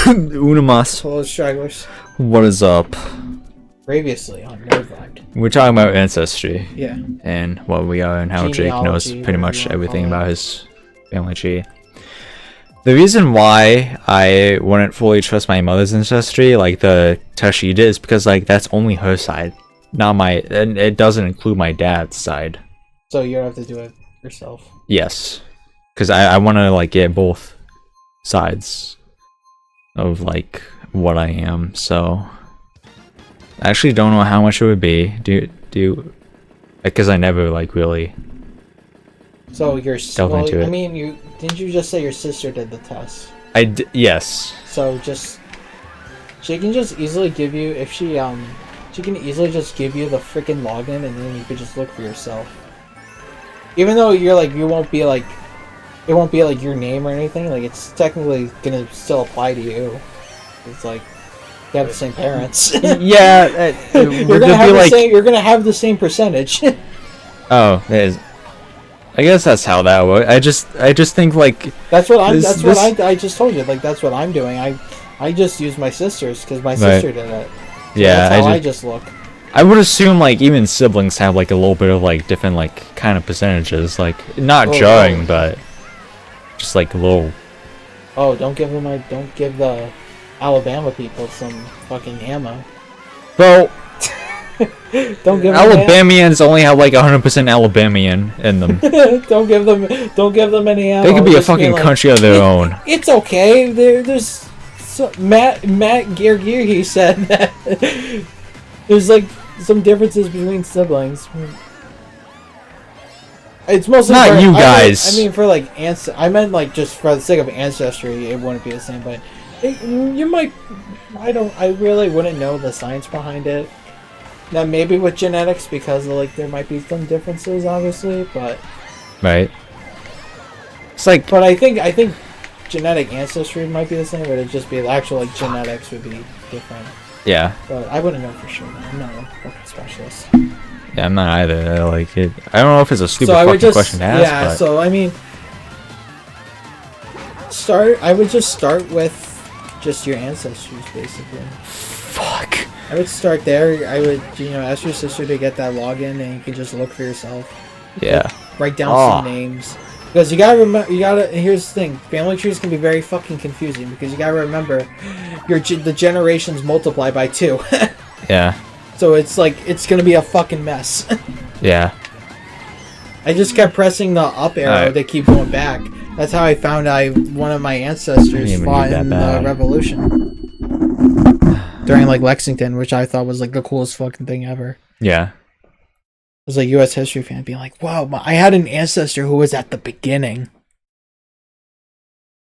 Unamas. Hello, stragglers. What is up? Previously on NerdVibed. We're talking about Ancestry. Yeah. And what we are and how Jake knows Genealogy, pretty much whatever you wanna everything call about it. his family tree. The reason why I wouldn't fully trust my mother's ancestry, like the test she did, is because like that's only her side, not my, and it doesn't include my dad's side. So you have to do it yourself. Yes, because I want to like get both sides of like what I am. So I actually don't know how much it would be. Because I never like really. So your Delve into it. I mean, you didn't you just say your sister did the test? Yes. So she can just easily give you she can easily just give you the freaking login and then you could just look for yourself. Even though you're like it won't be like your name or anything, like it's technically gonna still apply to you. It's like you have the same parents. Yeah, you're gonna have the same percentage. Oh, it is. I guess that's how that works. I just think like I just told you, like that's what I'm doing. I just use my sister's because my sister did it. So yeah, that's how I just look. I would assume like even siblings have like a little bit of like different like kind of percentages, like not jarring, but just like a little. Oh, don't give the Alabama people some fucking ammo. Bro, don't give Alabamians only have like 100% Alabamian in them. don't give them any ammo. They could be a fucking country of their own. It's okay. There's Matt Gear he said that there's like some differences between siblings. It's mostly not you guys. I mean for like I meant like just for the sake of ancestry, it wouldn't be the same. But you might. I really wouldn't know the science behind it. Now maybe with genetics because like there might be some differences, obviously, but right. It's like, but I think genetic ancestry might be the same, but it'd just be the actual like genetics would be different. Yeah. But I wouldn't know for sure. I'm not a fucking specialist. Yeah, I'm not either. Like it. I don't know if it's a stupid question to ask. Yeah. But... So I mean, I would just start with just your ancestries, basically. Fuck. I would start there. I would, ask your sister to get that login, and you can just look for yourself. Yeah. Write down some names. Because you gotta remember, here's the thing, family trees can be very fucking confusing, because you gotta remember, the generations multiply by 2. Yeah. So it's like, it's gonna be a fucking mess. Yeah. I just kept pressing the up arrow to keep going back. That's how I found one of my ancestors fought in the revolution. During like Lexington, which I thought was like the coolest fucking thing ever. Yeah. I was a U.S. history fan being like, wow, I had an ancestor who was at the beginning.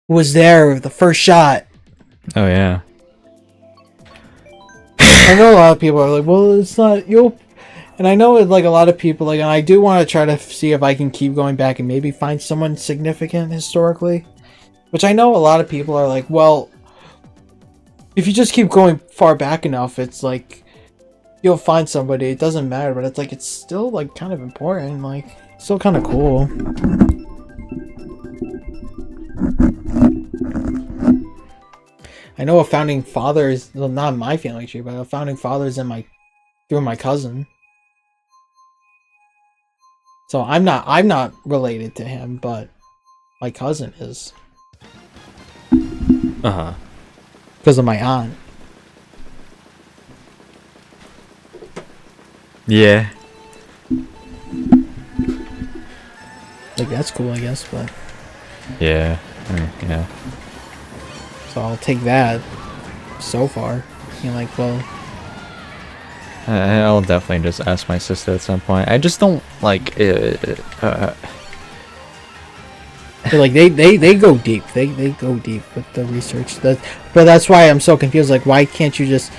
Who was there with the first shot. Oh, yeah. I know a lot of people are like, well, it's not, and I know like a lot of people, like, and I do want to try to see if I can keep going back and maybe find someone significant historically. Which I know a lot of people are like, well, if you just keep going far back enough, it's like you'll find somebody. It doesn't matter, but it's like it's still like kind of important, like still kind of cool. I know a founding father is not my family tree, but a founding father is through my cousin. So I'm not related to him, but my cousin is. Uh-huh. Because of my aunt. Yeah. Like, that's cool, I guess, but... Yeah. Yeah. So I'll take that so far. Like, well... I'll definitely just ask my sister at some point. I just don't, like... like they go deep. They go deep with the research. But that's why I'm so confused. Like, why can't you just?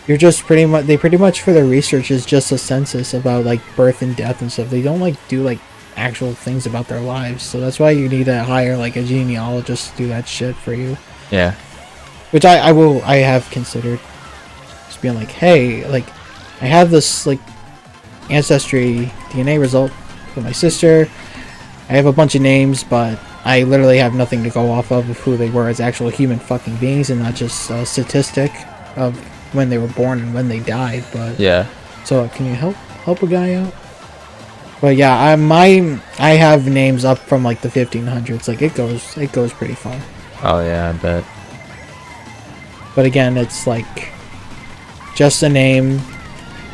You're just pretty much for their research is just a census about like birth and death and stuff. They don't like do like actual things about their lives. So that's why you need to hire like a genealogist to do that shit for you. Yeah. Which I have considered. Just being like, hey, like I have this like ancestry DNA result for my sister. I have a bunch of names, but I literally have nothing to go off of who they were as actual human fucking beings and not just a statistic of when they were born and when they died. But Yeah. so can you help a guy out? But yeah, I have names up from like the 1500s. Like it goes pretty far. Oh yeah, I bet. But again, it's like just a name,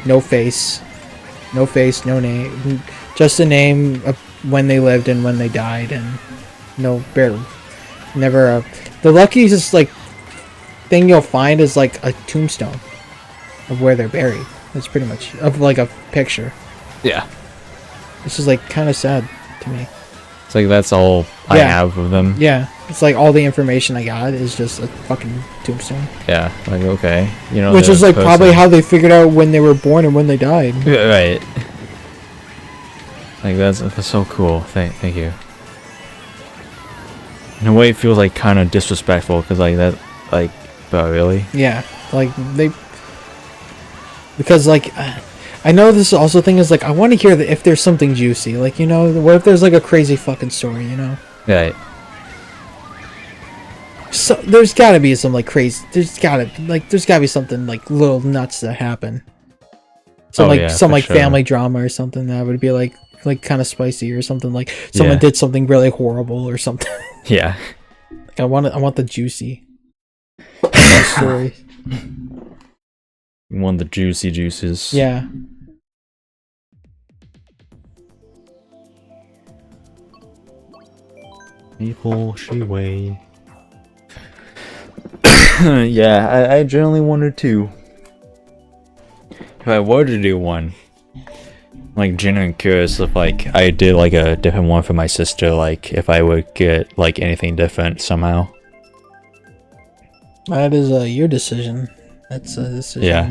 no face, no name, just a name of when they lived and when they died, and no, barely, never. The luckiest like thing you'll find is like a tombstone of where they're buried. That's pretty much of like a picture. Yeah. This is like kind of sad to me. It's like that's all I have of them. Yeah, it's like all the information I got is just a fucking tombstone. Yeah, like okay, you know. Which is like probably how they figured out when they were born and when they died. Right. Like that's so cool. Thank you. In a way, it feels like kind of disrespectful because like that, like, but really. Yeah, like because like. I know this also thing is like I want to hear that if there's something juicy, like you know, what if there's like a crazy fucking story, you know? Right. So there's gotta be some like crazy. There's gotta be something like little nuts that happen. Some family drama or something that would be like kind of spicy or something like someone did something really horrible or something. Yeah. Like I want the juicy story. You want the juicy juices. Yeah. People she way. Yeah, I generally wondered too. If I were to do one, like genuinely curious if like I did like a different one for my sister, like if I would get like anything different somehow. That is your decision. That's a decision. Yeah.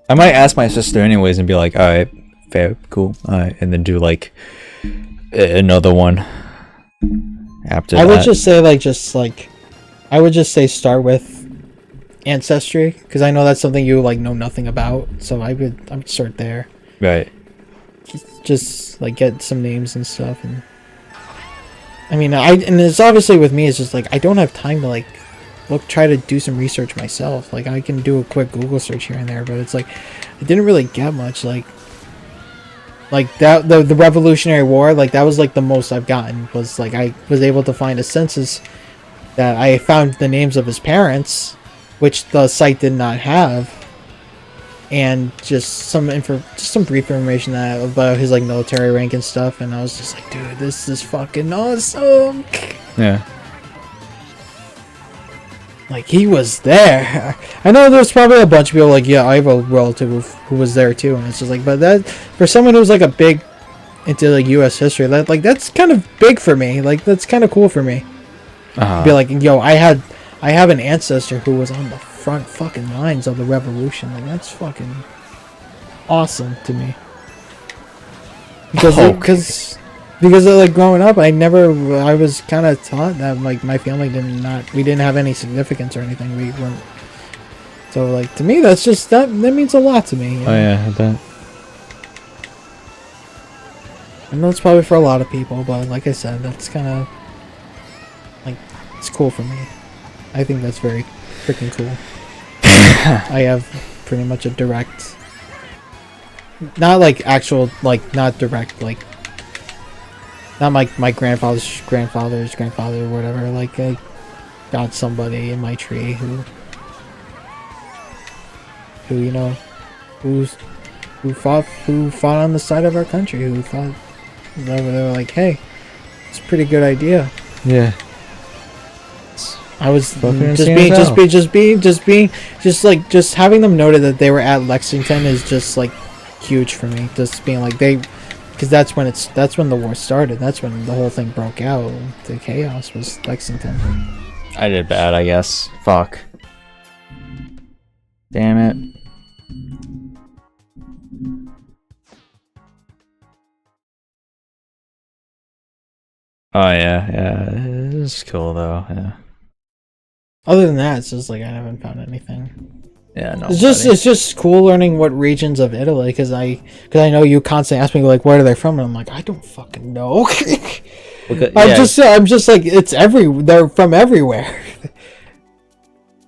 I might ask my sister anyways and be like, alright, fair, cool, alright, and then do like another one after I would just say start with Ancestry, because I know that's something you like know nothing about, so I would start there. Right. Just like get some names and stuff, and I mean and it's obviously with me, it's just like I don't have time to like try to do some research myself. Like I can do a quick Google search here and there, but it's like I didn't really get much like that the Revolutionary War, like that was like the most I've gotten, was like I was able to find a census that I found the names of his parents, which the site did not have, and just some brief information about his like military rank and stuff, and I was just like, dude, this is fucking awesome. Yeah. Like, he was there. I know there's probably a bunch of people like, yeah, I have a relative who was there too, and it's just like, but that, for someone who's like a big into like U.S. history, that's kind of big for me. Like, that's kind of cool for me. Be like, yo, I have an ancestor who was on the front fucking lines of the revolution. Like, that's fucking awesome to me. Because like growing up, I was kind of taught that like my family we didn't have any significance or anything. We weren't. So like to me, that's just that means a lot to me. You know? Oh yeah, I bet. I know it's probably for a lot of people, but like I said, that's kind of like it's cool for me. I think that's very freaking cool. I have pretty much a direct, not like actual, like not direct, like. Not my grandfather's grandfather or whatever. Like I got somebody in my tree who you know, who fought on the side of our country. Who thought they were like, hey, it's a pretty good idea. Yeah. I was just having them noted that they were at Lexington is just like huge for me. Just being like because that's when the war started. That's when the whole thing broke out. The chaos was Lexington. I did bad, I guess. Fuck. Damn it. Oh yeah. It's cool though. Yeah. Other than that, it's just like I haven't found anything. Yeah, no. It's just cool learning what regions of Italy, because I know you constantly ask me like where are they from, and I'm like, I don't fucking know. I'm just like they're from everywhere.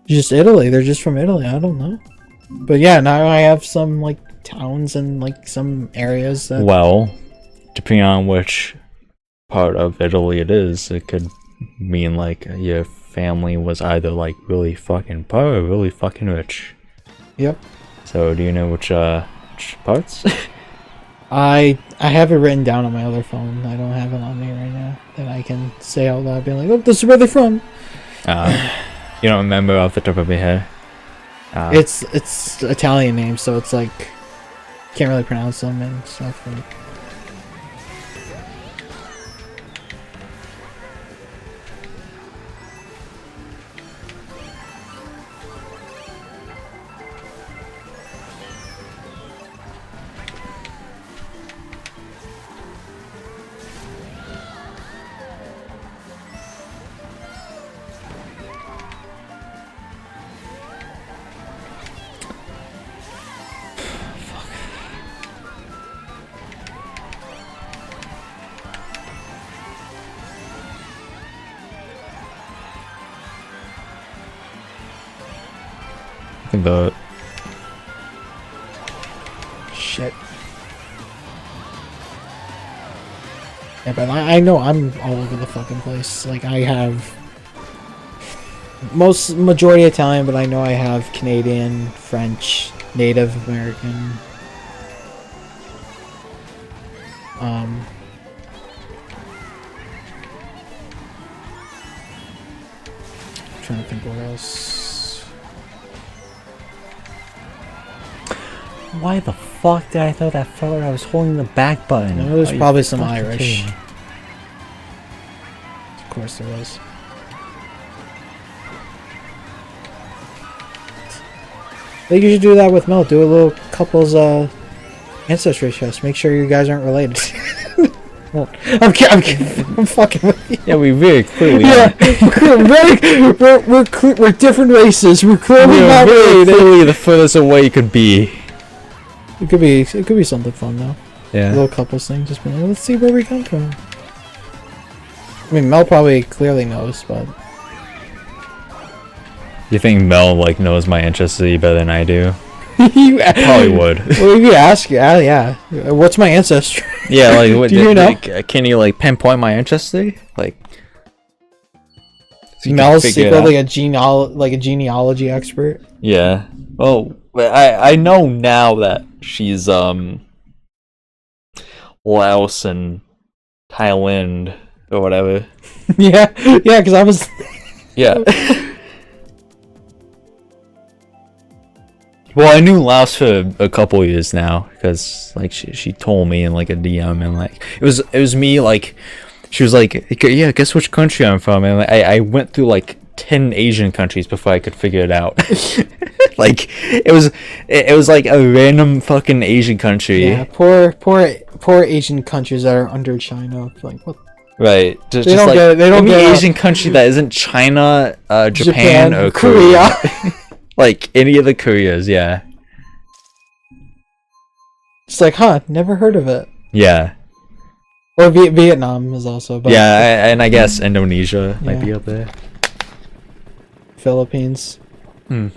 Just Italy. They're just from Italy. I don't know. But yeah, now I have some like towns and like some areas that. Well, depending on which part of Italy it is, it could mean like your family was either like really fucking poor or really fucking rich. Yep. So do you know which parts? I have it written down on my other phone. I don't have it on me right now that I can say out loud, being like, "Oh, this is where they're from." You don't remember off the top of your head? It's Italian names, so it's like can't really pronounce them and stuff. And the shit. Yeah, but I know I'm all over the fucking place. Like I have majority Italian, but I know I have Canadian, French, Native American. Trying to think what else. Why the fuck did I throw that forward? I was holding the back button. No, there's probably some Irish. Kidding? Of course there was. I think you should do that with Mel. Do a little couple's ancestry test. Make sure you guys aren't related. Well, I'm kidding. I'm fucking with you. Yeah, we very clearly Yeah, we're different races. We're clearly not related. clearly the furthest away you could be. It could be something fun though. Yeah. A little couples thing. Just be like, let's see where we come from. I mean, Mel probably clearly knows, but You think Mel like knows my ancestry better than I do? you Probably would. Well, you ask, yeah. What's my ancestry? Yeah, like what? Do you know? Can you like pinpoint my ancestry? Like, so you can Mel's figure it secretly out? a genealogy expert. Yeah. Oh, I know now that she's Laos and Thailand or whatever. yeah, because I was. Yeah. Well, I knew Laos for a couple years now because like she told me in like a DM and like it was me like she was like, yeah, guess which country I'm from, and like, I went through like 10 Asian countries before I could figure it out. Like it was like a random fucking Asian country. Yeah, poor Asian countries that are under China. Like what? Right. Just They don't like get it. They don't any get it. Asian country that isn't China, Japan or Korea. Like any of the Koreas, yeah. It's like, huh? Never heard of it. Yeah. Or Vietnam is also. But Yeah, and I guess Indonesia might be Yeah. up there. Philippines. Hmm.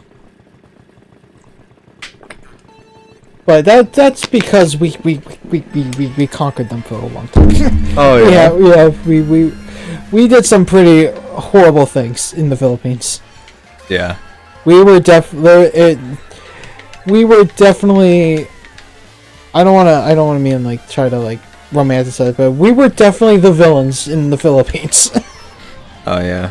But that's because we conquered them for a long time. Oh yeah. We did some pretty horrible things in the Philippines. Yeah. We were definitely. I don't want to mean like try to like romanticize, but we were definitely the villains in the Philippines. Oh yeah.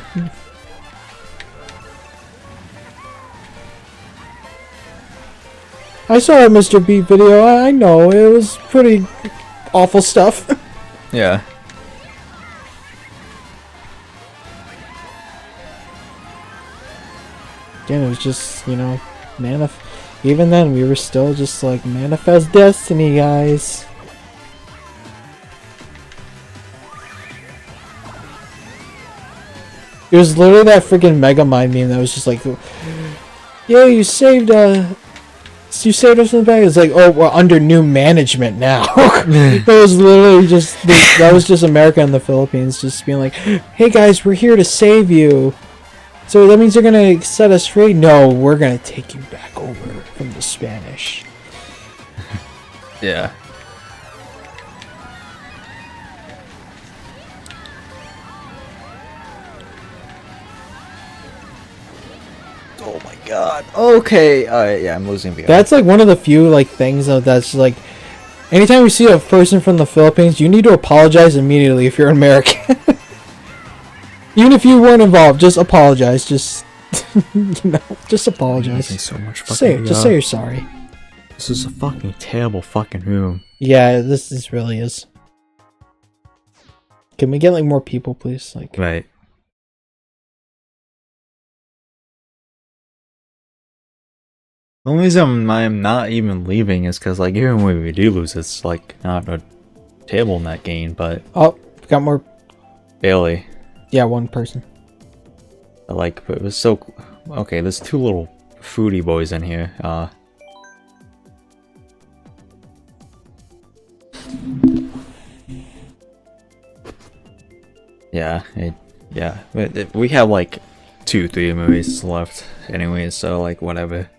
I saw a Mr. Beat video. I know it was pretty awful stuff. Yeah. Again, it was just, even then we were still just like manifest destiny, guys. It was literally that freaking Megamind meme that was just like, yeah, you saved you say this in the back? It's like, oh, we're under new management now. It was literally just that was just America and the Philippines just being like, hey guys, we're here to save you. So that means you're gonna set us free? No, we're gonna take you back over from the Spanish. Yeah. Oh my god. Okay. Yeah, I'm losing the. That's like one of the few like things that's like, anytime you see a person from the Philippines, you need to apologize immediately if you're American. Even if you weren't involved, just apologize. Just just apologize. So much fucking, Just say you're sorry. This is a fucking terrible fucking room. Yeah, this really is. Can we get like more people, please? Like, Right. The only reason I'm not even leaving is because, like, even when we do lose, it's like not a table net gain, but oh, got more. barely. Yeah, one person. Like, but it was so okay. There's two little foodie boys in here. Yeah, yeah. We have like 2-3 movies left, anyways. So like, whatever.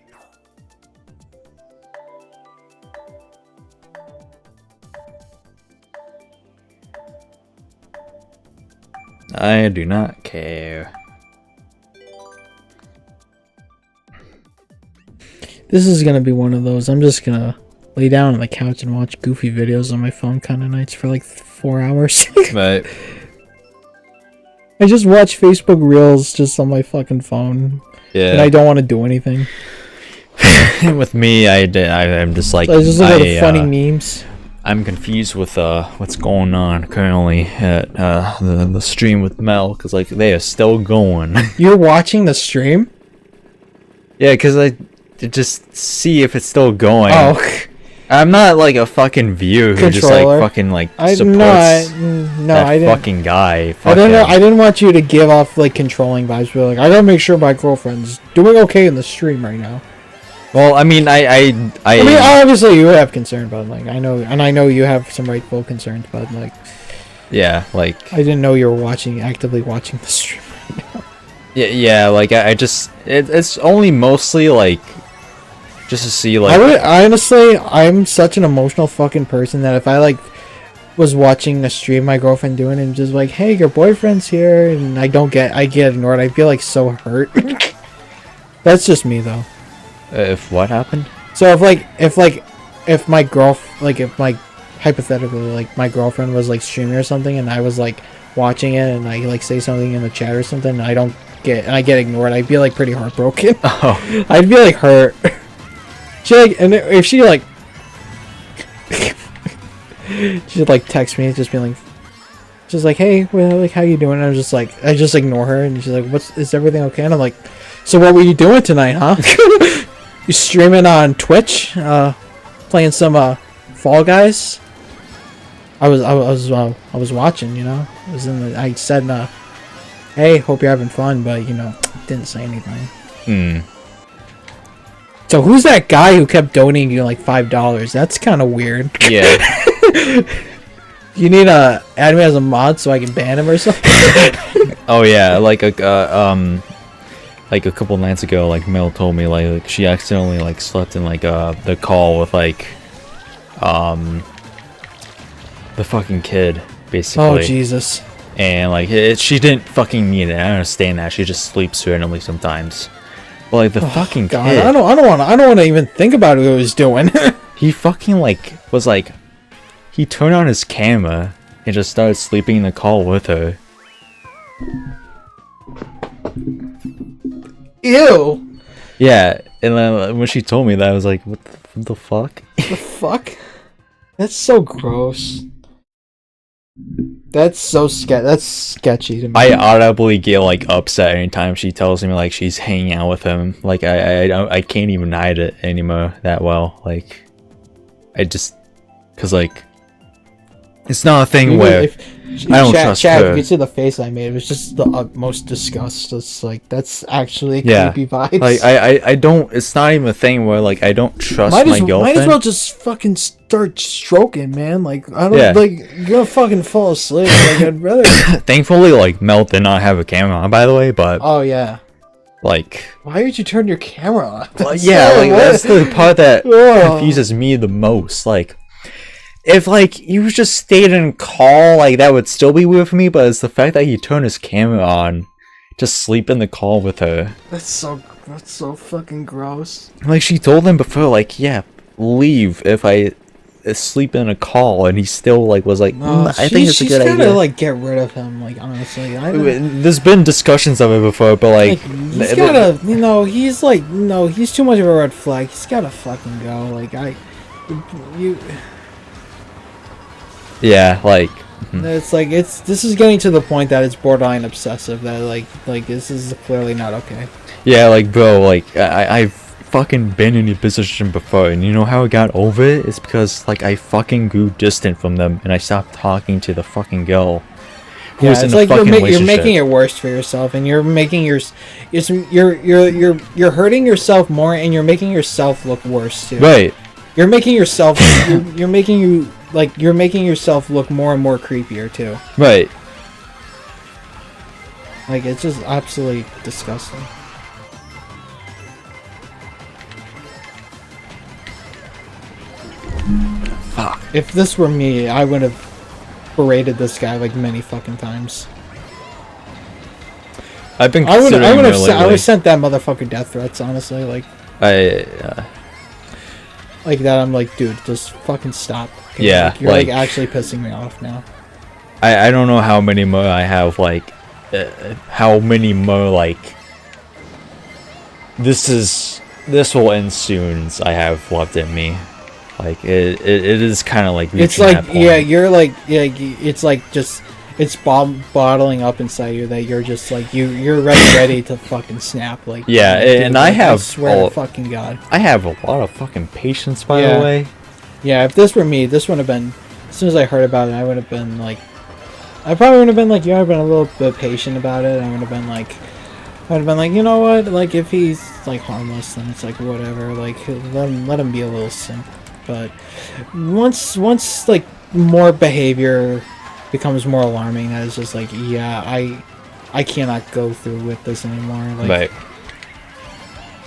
I do not care. This is gonna be one of those. I'm just gonna lay down on the couch and watch goofy videos on my phone kind of nights for like 4 hours. But I just watch Facebook Reels just on my fucking phone. yeah, And I don't want to do anything. with me, I'm just like, So I just look at the funny memes. I'm confused with what's going on currently at the stream with Mel, because like they are still going. You're watching the stream? Yeah, because I just see if it's still going. Oh, I'm not like a fucking viewer who just like fucking like supports I didn't. fucking guy. I don't know. I didn't want you to give off like controlling vibes, but like I gotta make sure my girlfriend's doing okay in the stream right now. Well, I mean, I mean, obviously you have concern, but like I know, and I know you have some rightful concerns, but like, yeah, like I didn't know you were actively watching the stream right now. yeah, like I just it's only mostly like just to see like. I'm such an emotional fucking person that if I like was watching a stream my girlfriend doing and just like, hey, your boyfriend's here, and I get ignored, I feel like so hurt. That's just me though. If what happened? So if my hypothetically like my girlfriend was like streaming or something and I was like watching it and I like say something in the chat or something and I get ignored, I'd be like pretty heartbroken. Oh. I'd be like hurt. If she like she'd like text me just being like, just like, hey, well, like how you doing? And I just ignore her and she's like, is everything okay? And I'm like, so what were you doing tonight, huh? You streaming on Twitch, playing some Fall Guys? I was watching, you know. I said, hey, hope you're having fun, but you know, didn't say anything. So who's that guy who kept donating you like $5? That's kind of weird. Yeah. You need to add me as a mod so I can ban him or something. Oh yeah, like a couple nights ago, like Mel told me like she accidentally like slept in like the call with like the fucking kid basically. Oh Jesus. And like she didn't fucking need it. I understand that. She just sleeps randomly sometimes. But like the fucking God, kid. I don't want to even think about what he was doing. He fucking like was like he turned on his camera and just started sleeping in the call with her. Ew. Yeah, and then when she told me that, I was like, what the fuck? The fuck? That's so gross. That's so that's sketchy to me. I audibly get like upset anytime she tells me like she's hanging out with him. Like I can't even hide it anymore that well. Like I just, cause like it's not a thing where I don't trust Chad, her. you can see the face I made. It was just the utmost disgust. It's like, that's actually Yeah. creepy vibes. Like I don't. It's not even a thing where like I don't trust my girlfriend. Might as well just fucking start stroking, man. Like, I don't Yeah. like, you're gonna fucking fall asleep. Like, I'd rather. Thankfully, like Mel did not have a camera on, by the way. But Oh yeah. like, Why did you turn your camera on? yeah, like that's the part that Oh. confuses me the most. Like, if like you just stayed in call, like that would still be weird for me. But it's the fact that he turned his camera on, just sleep in the call with her. That's so fucking gross. Like she told him before, like, yeah, leave if I sleep in a call, and he still like was like, I think it's a good She's gotta idea. like get rid of him. Like, honestly, I don't. There's been discussions of it before, but like, He's gotta, he's like, no, he's too much of a red flag. He's gotta fucking go. Like, you. yeah, like, It's like this is getting to the point that it's borderline obsessive. That like this is clearly not okay. yeah, like, bro, like, I've fucking been in your position before, and you know how I got over it? It's because like I fucking grew distant from them, and I stopped talking to the fucking girl who was in it's the like fucking you're relationship. making it worse for yourself, and you're making you're hurting yourself more, and you're making yourself look worse too. Right. You're making yourself you're making yourself look more and more creepier too. Right. Like, it's just absolutely disgusting. Fuck. If this were me, I would have berated this guy like many fucking times. I've been I would considering have it lately. sent that motherfucker death threats, honestly. Like that. I'm like, dude, just fucking stop. Okay? Yeah, like, you're like actually pissing me off now. I don't know how many more I have, like, how many more, like, this will end soon I have left in me. Like, it is kind of like It's reaching like, that point. yeah, you're like, yeah, it's like just, it's bottling up inside you that you're just like, you're ready to fucking snap. Like, Yeah, dude, and like, I have I swear all- to fucking God. I have a lot of fucking patience, by Yeah. the way. Yeah, if this were me, this would have been, as soon as I heard about it, I would have been like, I probably would have been like, yeah, I've been a little bit patient about it. I would have been like, you know what, like, if he's like harmless, then it's like whatever, like, let him be a little simp. But once like more behavior becomes more alarming, that is just like, yeah, I cannot go through with this anymore. Like, Right.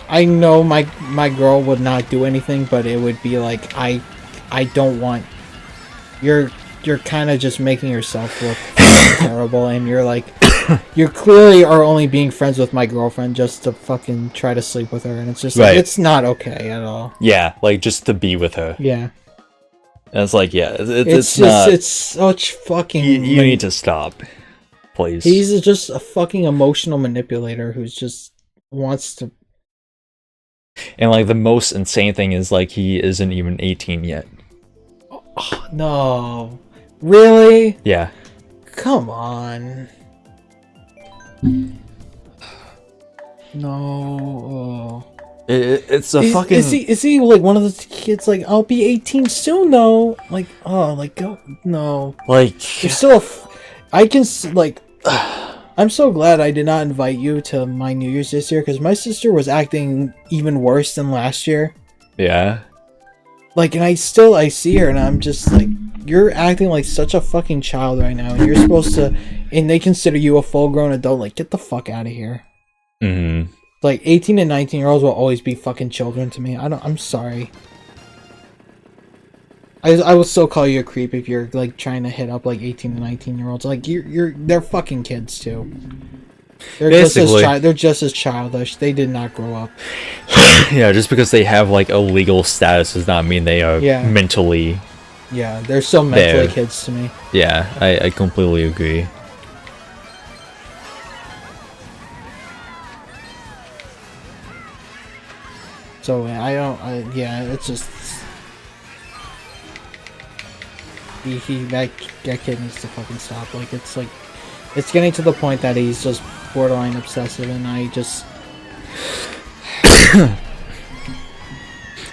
I know my girl would not do anything, but it would be like, I don't want, you're kind of just making yourself look terrible, and you're like, you clearly are only being friends with my girlfriend just to fucking try to sleep with her, and it's just like, Right. it's not okay at all. Yeah, like, just to be with her. Yeah, And it's like, yeah, it's it's not... it's such fucking. You need to stop. Please. He's just a fucking emotional manipulator who's just wants to. And, like, the most insane thing is, like, he isn't even 18 yet. Oh, no, really? Yeah. Come on. No. It's a fucking... Is he like one of those kids like, I'll be 18 soon though? Like, oh, like, go, no. Like... You're still like, I'm so glad I did not invite you to my New Year's this year, because my sister was acting even worse than last year. Yeah. Like, and I see her and I'm just like, you're acting like such a fucking child right now, and you're supposed to, and they consider you a full-grown adult. Like, get the fuck out of here. Mm-hmm. Like, 18 and 19-year-olds will always be fucking children to me. I'm sorry. I will still call you a creep if you're, like, trying to hit up, like, 18 and 19-year-olds. Like, they're fucking kids, too. They're just as childish. They did not grow up. Yeah, just because they have, like, a legal status does not mean they are mentally... Yeah, they're still mentally There. kids to me. Yeah, I completely agree. So, it's just... That kid needs to fucking stop. Like, it's getting to the point that he's just borderline obsessive, and I just...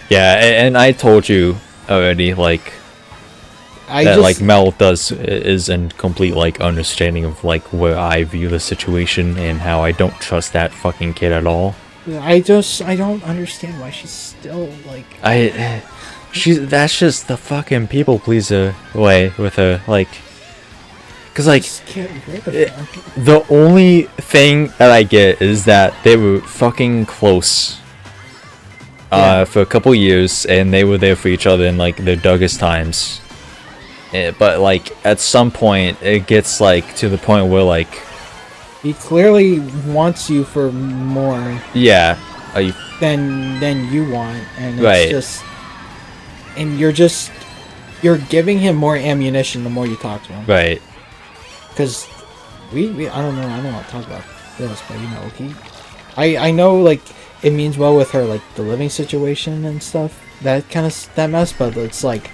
Yeah, and I told you already, like, like Mel is in complete like understanding of like where I view the situation and how I don't trust that fucking kid at all. I don't understand why she's still like. That's just the fucking people pleaser way with her, like. Cause like, the only thing that I get is that they were fucking close. For a couple years, and they were there for each other in like their darkest times. But like at some point, it gets like to the point where like he clearly wants you for more. Yeah. Than you want, and it's just, and you're giving him more ammunition the more you talk to him. Right. Because I don't want to talk about this, but you know, I know like it means well with her, like the living situation and stuff, that mess, but it's like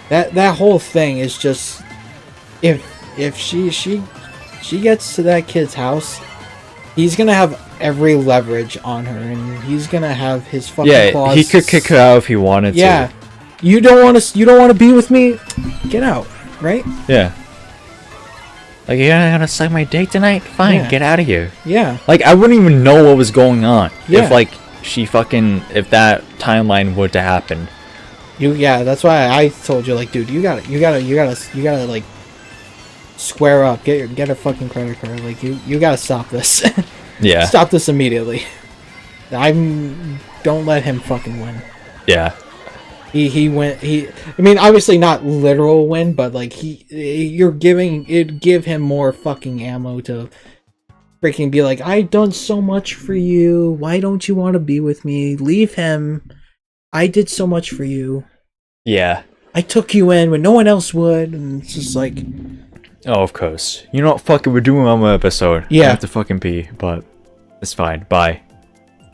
that whole thing is just, if she gets to that kid's house, he's gonna have every leverage on her, and he's gonna have his fucking claws. He could kick her out if he wanted to. Yeah, you don't want to be with me, get out, right? Yeah. Like, you're gonna suck my dick tonight? Fine, get out of here. Yeah. Like, I wouldn't even know what was going on if like if that timeline were to happen. That's why I told you, like, dude, you gotta like square up, get a fucking credit card, like you gotta stop this. Yeah. Stop this immediately. Don't let him fucking win. Yeah. He went. I mean, obviously not literal win, but like give him more fucking ammo to freaking be like, I've done so much for you. Why don't you want to be with me? Leave him. I did so much for you. Yeah. I took you in when no one else would, and it's just like. Oh, of course. You know what fucking we're doing on my episode. Yeah. I have to fucking pee, but it's fine. Bye.